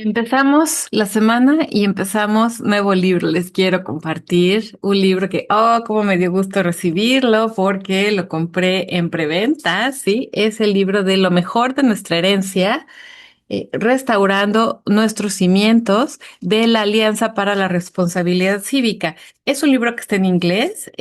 Empezamos la semana y empezamos nuevo libro. Les quiero compartir un libro que, cómo me dio gusto recibirlo porque lo compré en preventa, ¿sí? Es el libro de Lo mejor de nuestra herencia, restaurando nuestros cimientos de la Alianza para la Responsabilidad Cívica. Es un libro que está en inglés,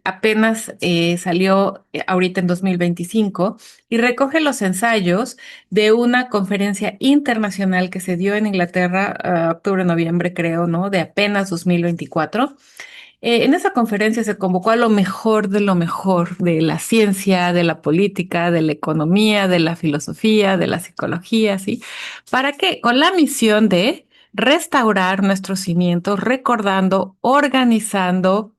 apenas salió ahorita en 2025 y recoge los ensayos de una conferencia internacional que se dio en Inglaterra, octubre-noviembre creo, ¿no? De apenas 2024. En esa conferencia se convocó a lo mejor de la ciencia, de la política, de la economía, de la filosofía, de la psicología, ¿sí? ¿Para qué? Con la misión de restaurar nuestros cimientos, recordando, organizando,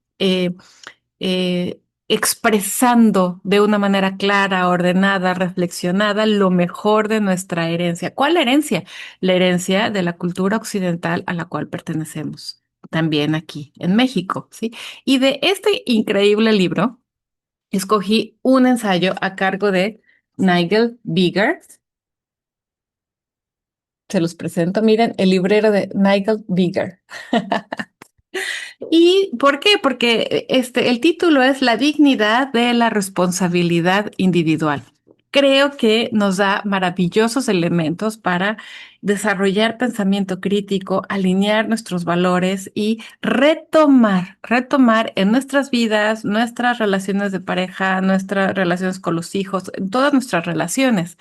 expresando de una manera clara, ordenada, reflexionada, lo mejor de nuestra herencia. ¿Cuál herencia? La herencia de la cultura occidental a la cual pertenecemos, también aquí en México, ¿sí? Y de este increíble libro, escogí un ensayo a cargo de Nigel Bigger. Se los presento, miren, el librero de Nigel Bigger. ¿Y por qué? Porque el título es La dignidad de la responsabilidad individual. Creo que nos da maravillosos elementos para desarrollar pensamiento crítico, alinear nuestros valores y retomar en nuestras vidas, nuestras relaciones de pareja, nuestras relaciones con los hijos, en todas nuestras relaciones.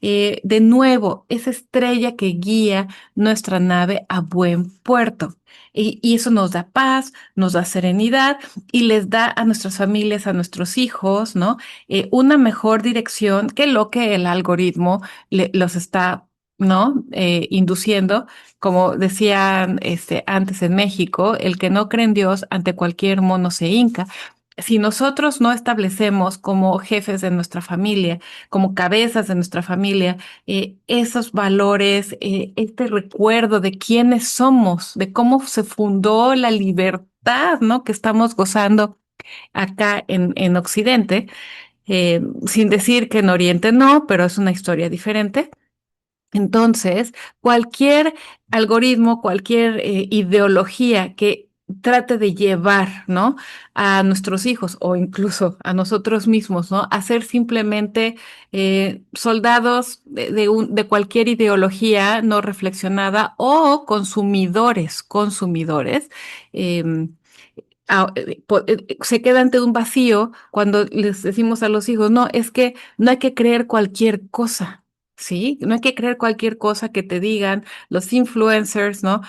De nuevo, esa estrella que guía nuestra nave a buen puerto. Y eso nos da paz, nos da serenidad y les da a nuestras familias, a nuestros hijos, ¿no? Una mejor dirección que lo que el algoritmo los está, ¿no? Induciendo. Como decían antes en México, el que no cree en Dios ante cualquier mono se hinca. Si nosotros no establecemos como jefes de nuestra familia, como cabezas de nuestra familia, esos valores, este recuerdo de quiénes somos, de cómo se fundó la libertad, ¿no? Que estamos gozando acá en Occidente, sin decir que en Oriente no, pero es una historia diferente. Entonces, cualquier algoritmo, cualquier ideología que trate de llevar, ¿no? A nuestros hijos o incluso a nosotros mismos, ¿no? A ser simplemente soldados de cualquier ideología no reflexionada o consumidores. em, Se queda ante un vacío cuando les decimos a los hijos, no, es que no hay que creer cualquier cosa, ¿sí? No hay que creer cualquier cosa que te digan los influencers, ¿no?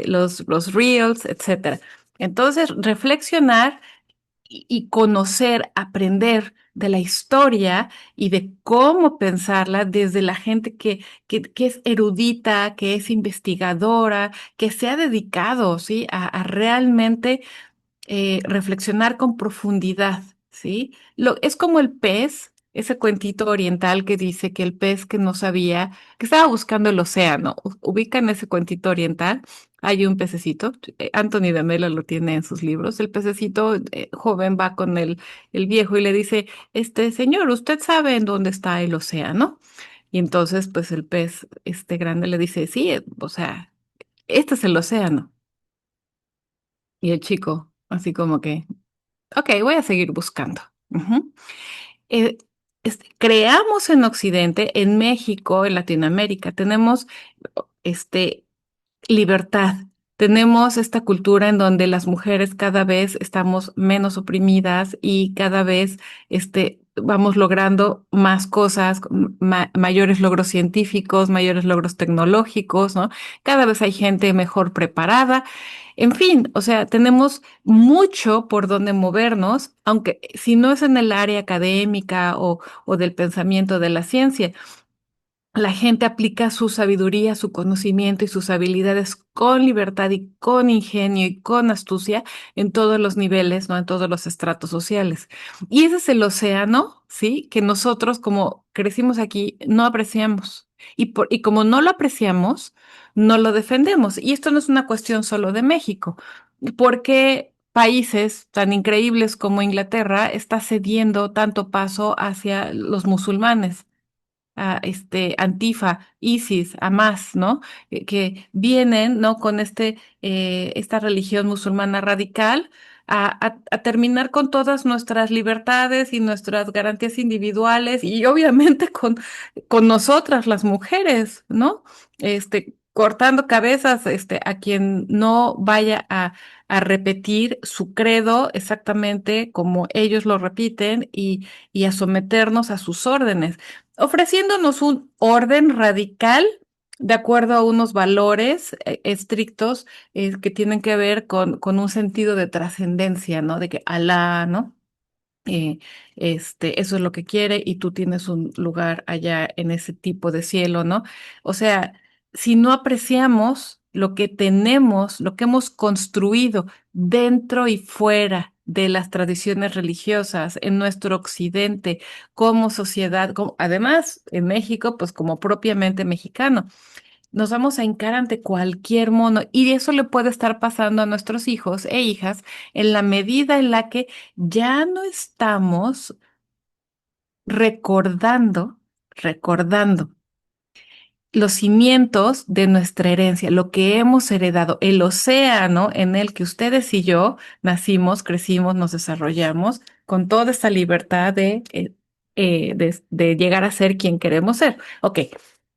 Los reels, etcétera. Entonces, reflexionar y conocer, aprender de la historia y de cómo pensarla desde la gente que es erudita, que es investigadora, que se ha dedicado, ¿sí? A realmente reflexionar con profundidad, ¿sí? Es como el pez, ese cuentito oriental que dice que el pez que no sabía, que estaba buscando el océano. Ubican ese cuentito oriental. Hay un pececito, Anthony de Melo lo tiene en sus libros. El pececito joven va con el viejo y le dice, señor, ¿usted sabe en dónde está el océano? Y entonces, pues el pez, grande le dice, sí, o sea, este es el océano. Y el chico, así como que, ok, voy a seguir buscando. Ujú. Eh, Creamos en Occidente, en México, en Latinoamérica, tenemos este, libertad. Tenemos esta cultura en donde las mujeres cada vez estamos menos oprimidas y cada vez vamos logrando más cosas, mayores logros científicos, mayores logros tecnológicos, ¿no? Cada vez hay gente mejor preparada. En fin, o sea, tenemos mucho por donde movernos, aunque si no es en el área académica o del pensamiento de la ciencia, la gente aplica su sabiduría, su conocimiento y sus habilidades con libertad y con ingenio y con astucia en todos los niveles, ¿no? En todos los estratos sociales. Y ese es el océano, ¿sí? Que nosotros, como crecimos aquí, no apreciamos. Y como no lo apreciamos, no lo defendemos. Y esto no es una cuestión solo de México. Porque países tan increíbles como Inglaterra está cediendo tanto paso hacia los musulmanes? Antifa, ISIS, Hamas, ¿no? Que vienen, ¿no? Con esta religión musulmana radical a terminar con todas nuestras libertades y nuestras garantías individuales y obviamente con nosotras las mujeres, ¿no? Cortando cabezas, a quien no vaya a repetir su credo exactamente como ellos lo repiten y a someternos a sus órdenes, ofreciéndonos un orden radical de acuerdo a unos valores estrictos que tienen que ver con un sentido de trascendencia, ¿no? De que Alá, ¿no? eh, Eso es lo que quiere y tú tienes un lugar allá en ese tipo de cielo, ¿no? O sea, si no apreciamos lo que tenemos, lo que hemos construido dentro y fuera de las tradiciones religiosas en nuestro occidente como sociedad, además en México, pues como propiamente mexicano nos vamos a hincar ante cualquier mono y eso le puede estar pasando a nuestros hijos e hijas en la medida en la que ya no estamos recordando los cimientos de nuestra herencia, lo que hemos heredado, el océano en el que ustedes y yo nacimos, crecimos, nos desarrollamos con toda esta libertad de llegar a ser quien queremos ser. Ok,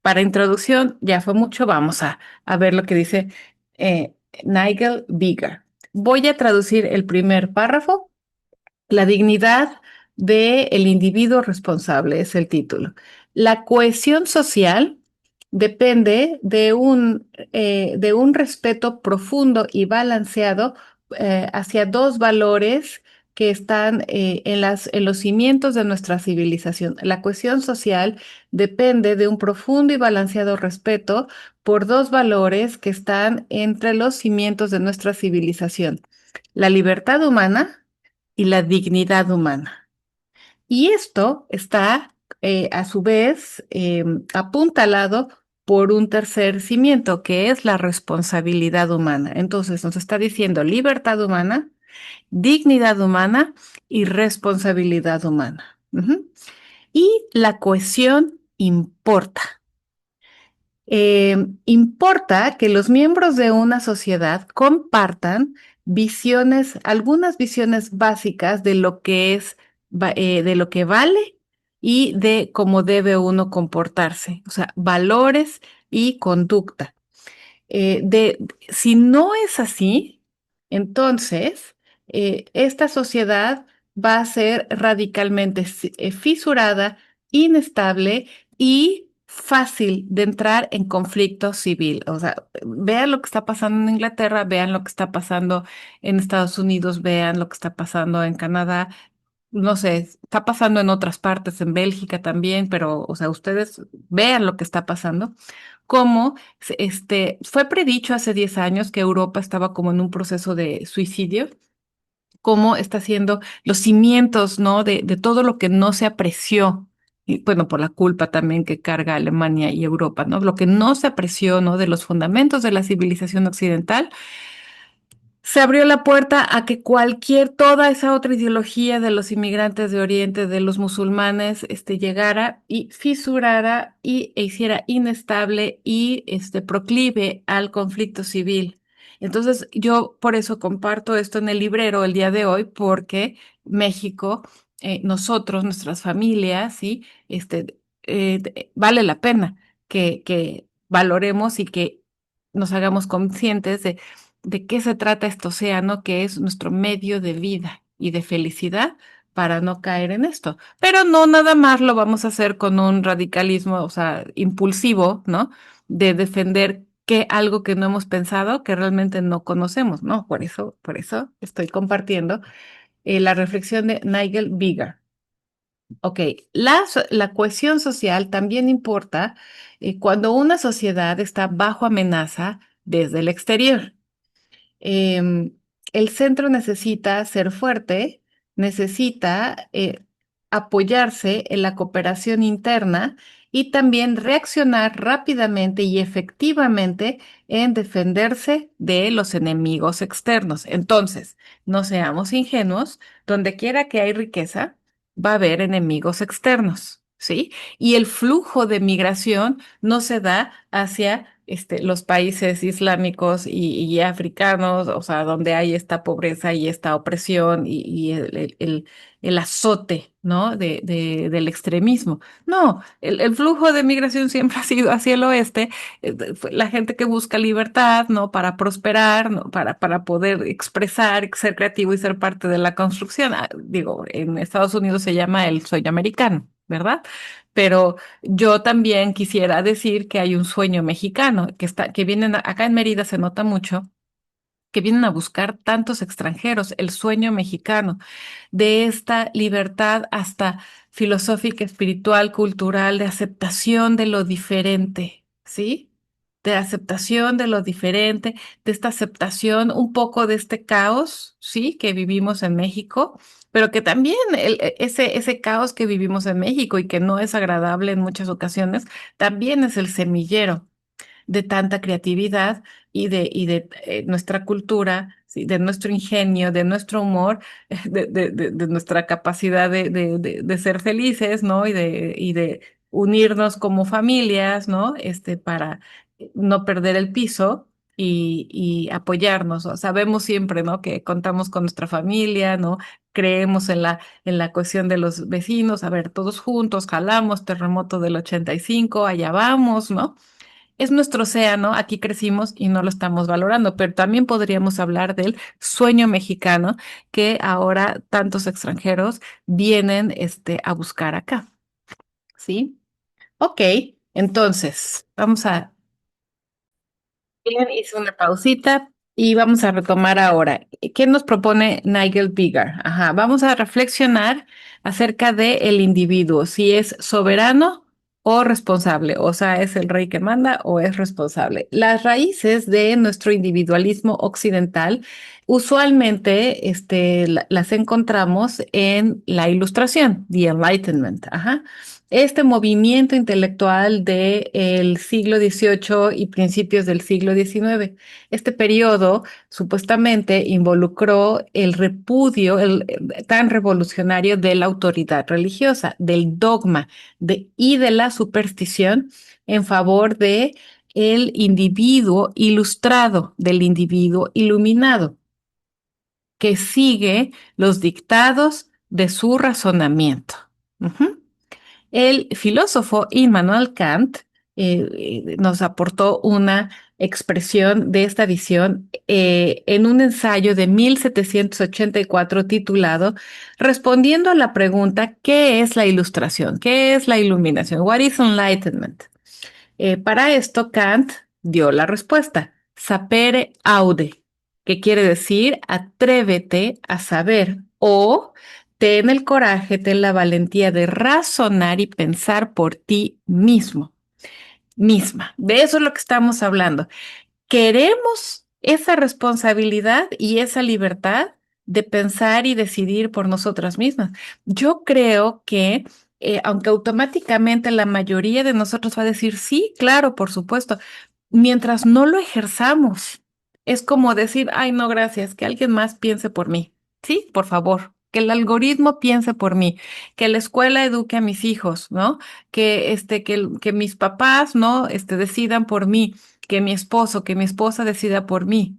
para introducción ya fue mucho, vamos a ver lo que dice eh, Nigel Bigger. Voy a traducir el primer párrafo. La dignidad del individuo responsable es el título. La cohesión social depende de un respeto profundo y balanceado hacia dos valores que están en los cimientos de nuestra civilización. La cohesión social depende de un profundo y balanceado respeto por dos valores que están entre los cimientos de nuestra civilización. La libertad humana y la dignidad humana. Y esto está, a su vez, apuntalado por un tercer cimiento, que es la responsabilidad humana. Entonces, nos está diciendo libertad humana, dignidad humana y responsabilidad humana. Ujú. Y la cohesión importa. Importa que los miembros de una sociedad compartan visiones, algunas visiones básicas de lo que de lo que vale y de cómo debe uno comportarse, o sea, valores y conducta. Si no es así, entonces esta sociedad va a ser radicalmente fisurada, inestable y fácil de entrar en conflicto civil. O sea, vean lo que está pasando en Inglaterra, vean lo que está pasando en Estados Unidos, vean lo que está pasando en Canadá. No sé, está pasando en otras partes, en Bélgica también, pero, o sea, ustedes vean lo que está pasando cómo fue predicho hace 10 años que Europa estaba como en un proceso de suicidio, cómo está haciendo los cimientos, ¿no? De todo lo que no se apreció. Y bueno, por la culpa también que carga Alemania y Europa, ¿no? Lo que no se apreció, ¿no? De los fundamentos de la civilización occidental se abrió la puerta a que toda esa otra ideología de los inmigrantes de Oriente, de los musulmanes, llegara y fisurara e hiciera inestable y proclive al conflicto civil. Entonces, yo por eso comparto esto en el librero el día de hoy, porque México, nosotros, nuestras familias, ¿sí? Vale la pena que valoremos y que nos hagamos conscientes de qué se trata este océano, que es nuestro medio de vida y de felicidad para no caer en esto. Pero no nada más lo vamos a hacer con un radicalismo, o sea, impulsivo, ¿no? De defender algo que no hemos pensado, que realmente no conocemos, ¿no? Por eso estoy compartiendo la reflexión de Nigel Bigger. Ok, la cohesión social también importa cuando una sociedad está bajo amenaza desde el exterior. em, el centro necesita ser fuerte, necesita apoyarse en la cooperación interna y también reaccionar rápidamente y efectivamente en defenderse de los enemigos externos. Entonces, no seamos ingenuos, donde quiera que hay riqueza, va a haber enemigos externos. ¿sí? Y el flujo de migración no se da hacia los países islámicos y africanos, o sea, donde hay esta pobreza y esta opresión y el azote, ¿no? Del extremismo. No, el flujo de migración siempre ha sido hacia el oeste, fue la gente que busca libertad, ¿no? Para prosperar, ¿no? Para poder expresar, ser creativo y ser parte de la construcción. Ah, digo, en Estados Unidos se llama el sueño americano, ¿verdad? Pero yo también quisiera decir que hay un sueño mexicano que vienen acá en Mérida se nota mucho, que vienen a buscar tantos extranjeros, el sueño mexicano de esta libertad hasta filosófica, espiritual, cultural, de aceptación de lo diferente, ¿sí? De aceptación de lo diferente, de esta aceptación un poco de este caos, ¿sí? Que vivimos en México, pero que también ese caos que vivimos en México y que no es agradable en muchas ocasiones, también es el semillero de tanta creatividad y de nuestra cultura, ¿sí? De nuestro ingenio, de nuestro humor, de nuestra capacidad de ser felices, ¿no? Y de unirnos como familias, ¿no? Para no perder el piso. Y apoyarnos, ¿no? Sabemos siempre, ¿no? Que contamos con nuestra familia, ¿no? Creemos en la cohesión de los vecinos, a ver, todos juntos, jalamos, terremoto del 85, allá vamos, ¿no? Es nuestro océano, aquí crecimos y no lo estamos valorando, pero también podríamos hablar del sueño mexicano que ahora tantos extranjeros vienen a buscar acá, ¿sí? Ok, entonces vamos a Bien, hice una pausita y vamos a retomar ahora. ¿Qué nos propone Nigel Biggar? Ajá, vamos a reflexionar acerca de el individuo, si es soberano o responsable, o sea, es el rey que manda o es responsable. Las raíces de nuestro individualismo occidental usualmente las encontramos en la Ilustración, the Enlightenment. Ajá. Este movimiento intelectual del siglo XVIII y principios del siglo XIX. Este periodo supuestamente involucró el repudio tan revolucionario de la autoridad religiosa, del dogma y de la superstición en favor de el individuo ilustrado, del individuo iluminado, que sigue los dictados de su razonamiento. Ujú. El filósofo Immanuel Kant nos aportó una expresión de esta visión en un ensayo de 1784 titulado Respondiendo a la pregunta, ¿qué es la ilustración? ¿Qué es la iluminación? What is enlightenment? Para esto, Kant dio la respuesta, sapere aude, que quiere decir atrévete a saber o ten el coraje, ten la valentía de razonar y pensar por ti mismo, misma. De eso es lo que estamos hablando. Queremos esa responsabilidad y esa libertad de pensar y decidir por nosotras mismas. Yo creo que, aunque automáticamente la mayoría de nosotros va a decir, sí, claro, por supuesto, mientras no lo ejerzamos, es como decir, ay, no, gracias, que alguien más piense por mí. Sí, por favor. Que el algoritmo piense por mí, que la escuela eduque a mis hijos, ¿no? Que mis papás, ¿no? Decidan por mí, que mi esposo, que mi esposa decida por mí,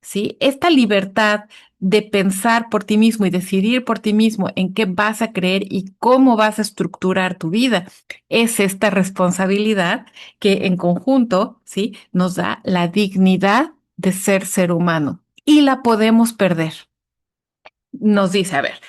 ¿sí? Esta libertad de pensar por ti mismo y decidir por ti mismo en qué vas a creer y cómo vas a estructurar tu vida, es esta responsabilidad que en conjunto, ¿sí? Nos da la dignidad de ser humano y la podemos perder. Nos dice, a ver,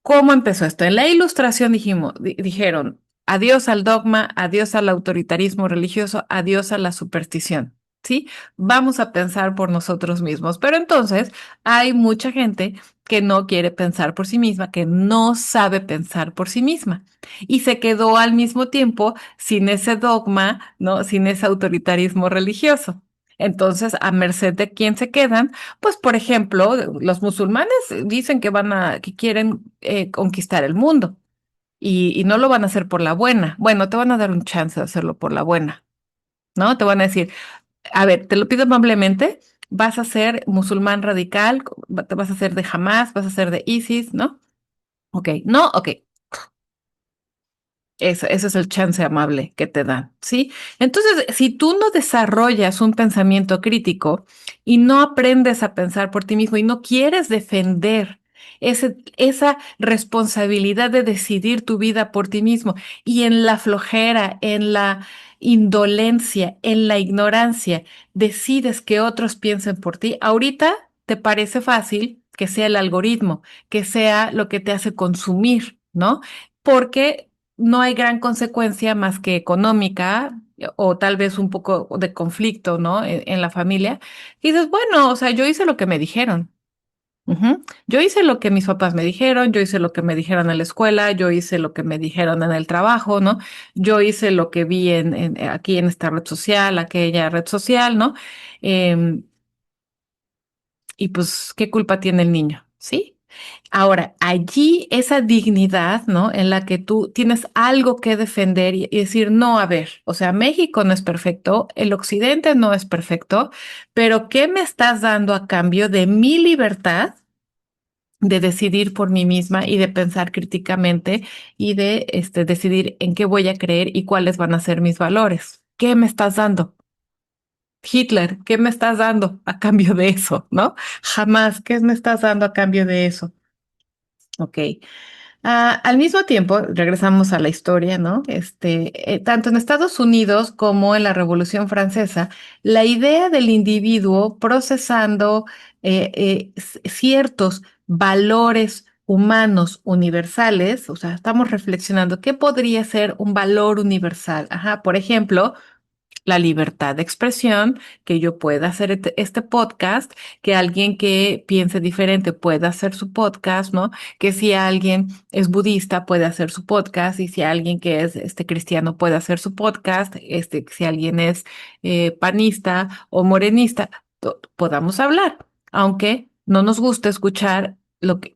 ¿cómo empezó esto? En la Ilustración dijeron, adiós al dogma, adiós al autoritarismo religioso, adiós a la superstición. ¿Sí? Vamos a pensar por nosotros mismos. Pero entonces hay mucha gente que no quiere pensar por sí misma, que no sabe pensar por sí misma. Y se quedó al mismo tiempo sin ese dogma, ¿no? Sin ese autoritarismo religioso. Entonces, a merced de quién se quedan, pues, por ejemplo, los musulmanes dicen que quieren conquistar el mundo y no lo van a hacer por la buena. Bueno, te van a dar un chance de hacerlo por la buena, ¿no? Te van a decir, a ver, te lo pido amablemente, vas a ser musulmán radical, te vas a hacer de Hamas, vas a ser de ISIS, ¿no? Ok, no, ok. Ese es el chance amable que te dan, ¿sí? Entonces, si tú no desarrollas un pensamiento crítico y no aprendes a pensar por ti mismo y no quieres defender esa responsabilidad de decidir tu vida por ti mismo y en la flojera, en la indolencia, en la ignorancia, decides que otros piensen por ti, ahorita te parece fácil que sea el algoritmo, que sea lo que te hace consumir, ¿no? Porque no hay gran consecuencia más que económica o tal vez un poco de conflicto, ¿no? En la familia. Y dices, bueno, o sea, yo hice lo que me dijeron. Ujú. Yo hice lo que mis papás me dijeron, yo hice lo que me dijeron en la escuela, yo hice lo que me dijeron en el trabajo, ¿no? Yo hice lo que vi aquí en esta red social, aquella red social, ¿no? Em, y pues, ¿qué culpa tiene el niño? ¿Sí? Ahora, allí esa dignidad, ¿no? En la que tú tienes algo que defender y decir, no, a ver, o sea, México no es perfecto, el occidente no es perfecto, pero ¿qué me estás dando a cambio de mi libertad de decidir por mí misma y de pensar críticamente y de decidir en qué voy a creer y cuáles van a ser mis valores? ¿Qué me estás dando? Hitler, ¿qué me estás dando a cambio de eso? ¿No? Jamás, ¿qué me estás dando a cambio de eso? Ok. Al mismo tiempo, regresamos a la historia, ¿no? Tanto en Estados Unidos como en la Revolución Francesa, la idea del individuo procesando ciertos valores humanos universales, o sea, estamos reflexionando, ¿qué podría ser un valor universal? Ajá, por ejemplo, la libertad de expresión, que yo pueda hacer este podcast, que alguien que piense diferente pueda hacer su podcast, ¿no? Que si alguien es budista puede hacer su podcast y si alguien que es cristiano puede hacer su podcast, si alguien es panista o morenista, podamos hablar, aunque no nos gusta escuchar lo que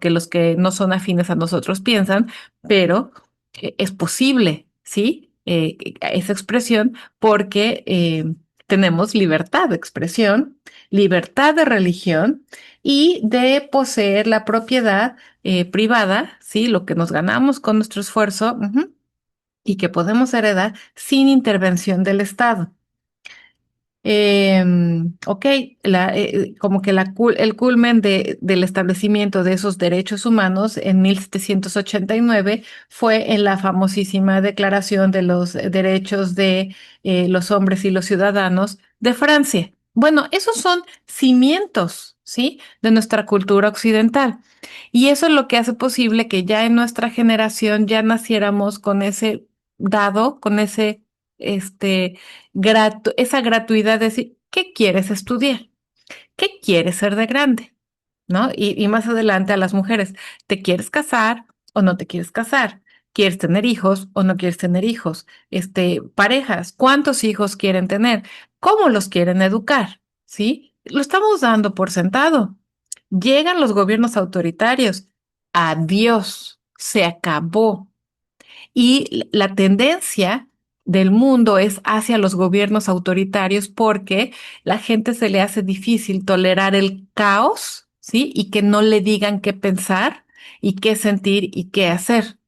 los que no son afines a nosotros piensan, pero es posible, ¿sí? Esa expresión porque tenemos libertad de expresión, libertad de religión y de poseer la propiedad privada, ¿sí? Lo que nos ganamos con nuestro esfuerzo, ujú, y que podemos heredar sin intervención del Estado. Ok, como que el culmen del establecimiento de esos derechos humanos en 1789 fue en la famosísima Declaración de los Derechos de los Hombres y los Ciudadanos de Francia. Bueno, esos son cimientos, ¿sí? De nuestra cultura occidental. Y eso es lo que hace posible que ya en nuestra generación ya naciéramos con ese dado, con esa gratuidad de decir, ¿qué quieres estudiar? ¿Qué quieres ser de grande? ¿No? Y más adelante a las mujeres, ¿te quieres casar o no te quieres casar? ¿Quieres tener hijos o no quieres tener hijos? Parejas, ¿cuántos hijos quieren tener? ¿Cómo los quieren educar? ¿Sí? Lo estamos dando por sentado. Llegan los gobiernos autoritarios. Adiós, se acabó. Y la tendencia del mundo es hacia los gobiernos autoritarios porque la gente se le hace difícil tolerar el caos, ¿sí? Y que no le digan qué pensar y qué sentir y qué hacer.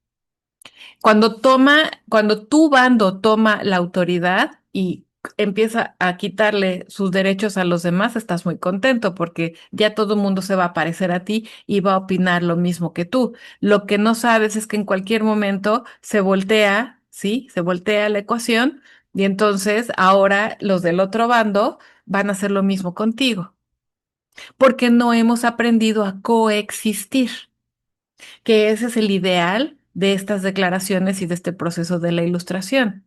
Cuando tu bando toma la autoridad y empieza a quitarle sus derechos a los demás, estás muy contento porque ya todo el mundo se va a parecer a ti y va a opinar lo mismo que tú. Lo que no sabes es que en cualquier momento se voltea, ¿sí? Se voltea la ecuación y entonces ahora los del otro bando van a hacer lo mismo contigo porque no hemos aprendido a coexistir, que ese es el ideal de estas declaraciones y de este proceso de la ilustración.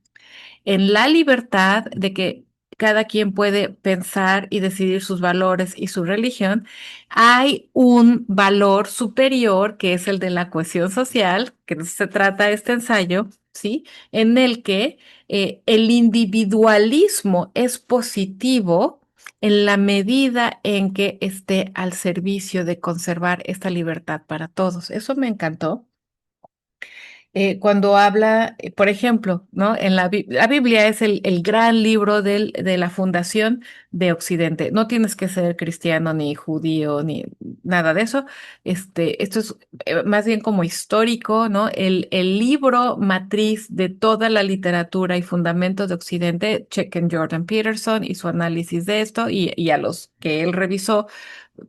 En la libertad de que cada quien puede pensar y decidir sus valores y su religión, hay un valor superior que es el de la cohesión social, que de eso se trata este ensayo, ¿sí? En el que el individualismo es positivo en la medida en que esté al servicio de conservar esta libertad para todos. Eso me encantó. cuando habla, por ejemplo, ¿no? La Biblia es el gran libro de la fundación de Occidente. No tienes que ser cristiano, ni judío, ni nada de eso. Esto es más bien como histórico, ¿no? El libro matriz de toda la literatura y fundamentos de Occidente. Chequen Jordan Peterson y su análisis de esto y a los que él revisó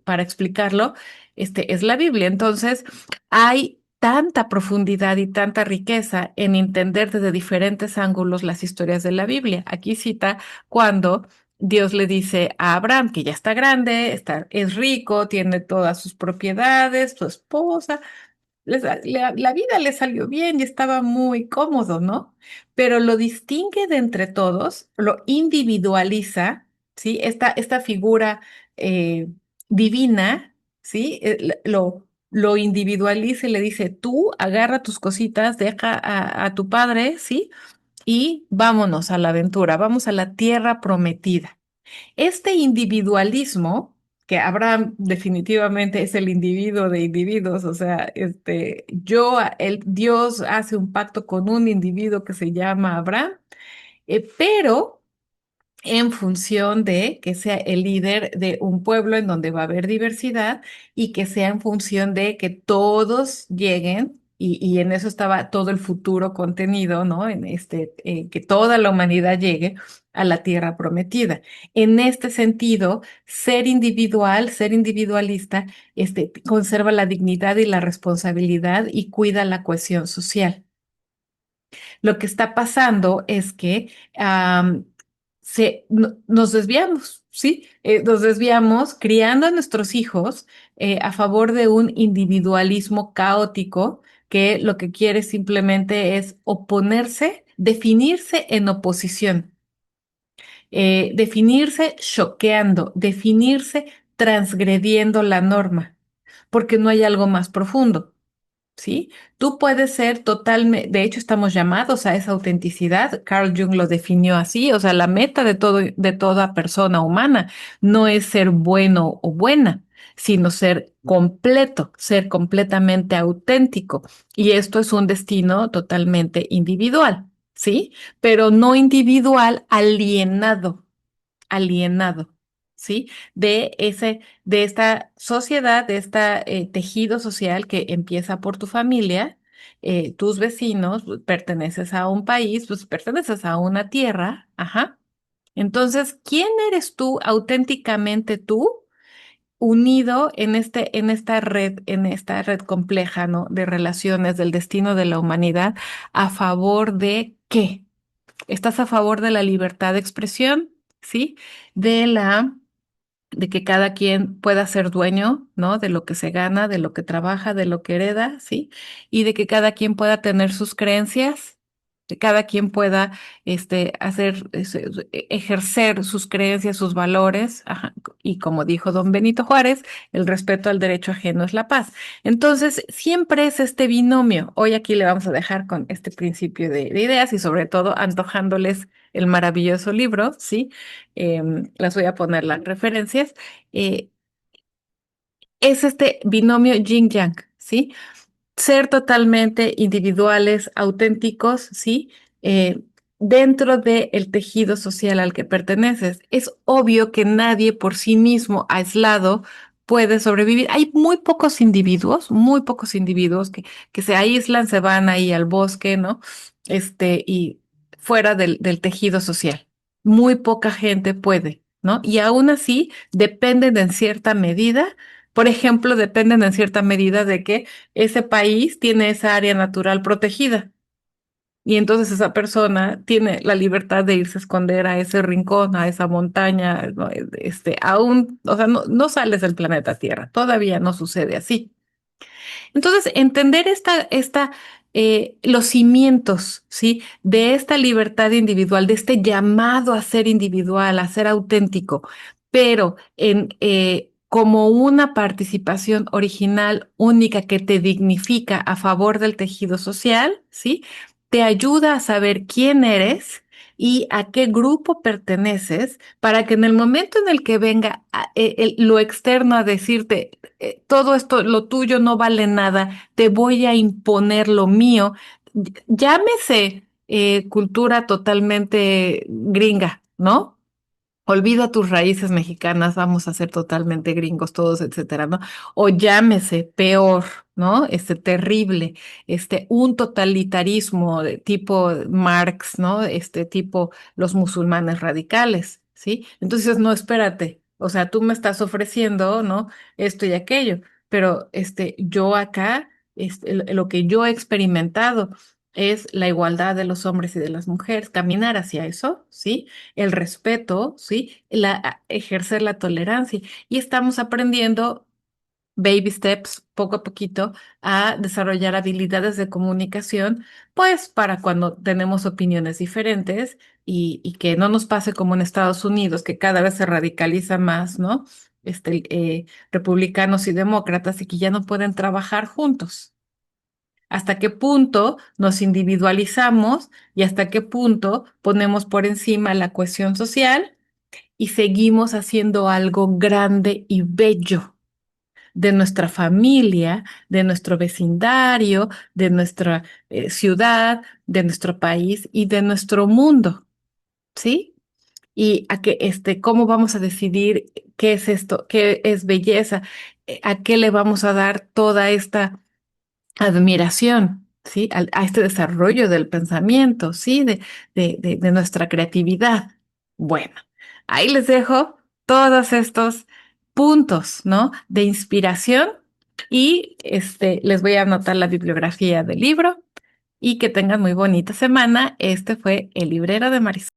para explicarlo, es la Biblia. Entonces, hay tanta profundidad y tanta riqueza en entender desde diferentes ángulos las historias de la Biblia. Aquí cita cuando Dios le dice a Abraham, que ya está grande, es rico, tiene todas sus propiedades, su esposa, la vida le salió bien y estaba muy cómodo, ¿no? Pero lo distingue de entre todos, lo individualiza, ¿sí? Esta figura eh, divina, ¿sí? Lo individualiza y le dice, tú agarra tus cositas, deja a tu padre, ¿sí? Y vámonos a la aventura, vamos a la tierra prometida. Este individualismo, que Abraham definitivamente es el individuo de individuos, o sea, Dios hace un pacto con un individuo que se llama Abraham, pero en función de que sea el líder de un pueblo en donde va a haber diversidad y que sea en función de que todos lleguen, y en eso estaba todo el futuro contenido, ¿no? Que toda la humanidad llegue a la tierra prometida. En este sentido, ser individual, ser individualista, conserva la dignidad y la responsabilidad y cuida la cohesión social. Lo que está pasando es que nos desviamos, ¿sí? Nos desviamos criando a nuestros hijos a favor de un individualismo caótico que lo que quiere simplemente es oponerse, definirse en oposición, definirse choqueando, definirse transgrediendo la norma, porque no hay algo más profundo. ¿Sí? Tú puedes ser totalmente, de hecho estamos llamados a esa autenticidad. Carl Jung lo definió así, o sea, la meta de toda persona humana no es ser bueno o buena, sino ser completo, ser completamente auténtico. Y esto es un destino totalmente individual, ¿sí? Pero no individual alienado, ¿sí? De esta sociedad, de este tejido social que empieza por tu familia, tus vecinos, pues, perteneces a un país, pues perteneces a una tierra, ajá. Entonces, ¿quién eres tú auténticamente tú? Unido en esta red compleja, ¿no? De relaciones del destino de la humanidad, ¿a favor de qué? ¿Estás a favor de la libertad de expresión? ¿Sí? De de que cada quien pueda ser dueño, ¿no? De lo que se gana, de lo que trabaja, de lo que hereda, ¿sí? Y de que cada quien pueda tener sus creencias, que cada quien pueda, ejercer sus creencias, sus valores, ajá. Y como dijo don Benito Juárez, el respeto al derecho ajeno es la paz. Entonces, siempre es este binomio. Hoy aquí le vamos a dejar con este principio de ideas y sobre todo antojándoles el maravilloso libro, ¿sí? Les voy a poner las referencias. eh, es este binomio yin-yang, ¿sí? Ser totalmente individuales, auténticos, ¿sí? Eh, Dentro del tejido social al que perteneces. Es obvio que nadie por sí mismo, aislado, puede sobrevivir. Hay muy pocos individuos que se aíslan, se van ahí al bosque, ¿no? Y fuera del tejido social. Muy poca gente puede, ¿no? Y aún así dependen en cierta medida, por ejemplo, dependen en cierta medida de que ese país tiene esa área natural protegida. Y entonces esa persona tiene la libertad de irse a esconder a ese rincón, a esa montaña, ¿no? Aún, o sea, no sales del planeta Tierra, todavía no sucede así. Entonces, entender los cimientos, ¿sí? De esta libertad individual, de este llamado a ser individual, a ser auténtico, pero como una participación original única que te dignifica a favor del tejido social, ¿sí? Te ayuda a saber quién eres y a qué grupo perteneces para que en el momento en el que venga lo externo a decirte, todo esto, lo tuyo no vale nada, te voy a imponer lo mío, llámese cultura totalmente gringa, ¿no? Olvida tus raíces mexicanas, vamos a ser totalmente gringos todos, etcétera, ¿no? O llámese peor, ¿no? Terrible, un totalitarismo de tipo Marx, ¿no? Tipo los musulmanes radicales, ¿sí? Entonces, no, espérate, o sea, tú me estás ofreciendo, ¿no? Esto y aquello, pero yo acá, lo que yo he experimentado es la igualdad de los hombres y de las mujeres, caminar hacia eso, ¿sí? El respeto, ¿sí? Ejercer la tolerancia. Y estamos aprendiendo baby steps, poco a poquito, a desarrollar habilidades de comunicación, pues para cuando tenemos opiniones diferentes y que no nos pase como en Estados Unidos, que cada vez se radicaliza más, ¿no? Republicanos y demócratas y que ya no pueden trabajar juntos. ¿Hasta qué punto nos individualizamos y hasta qué punto ponemos por encima la cohesión social y seguimos haciendo algo grande y bello de nuestra familia, de nuestro vecindario, de nuestra ciudad, de nuestro país y de nuestro mundo? ¿Sí? Y cómo vamos a decidir qué es esto, qué es belleza, a qué le vamos a dar toda esta admiración, ¿sí? A este desarrollo del pensamiento, ¿sí? De nuestra creatividad. Bueno, ahí les dejo todos estos puntos, ¿no? De inspiración y les voy a anotar la bibliografía del libro y que tengan muy bonita semana. Este fue El Librero de Marisol.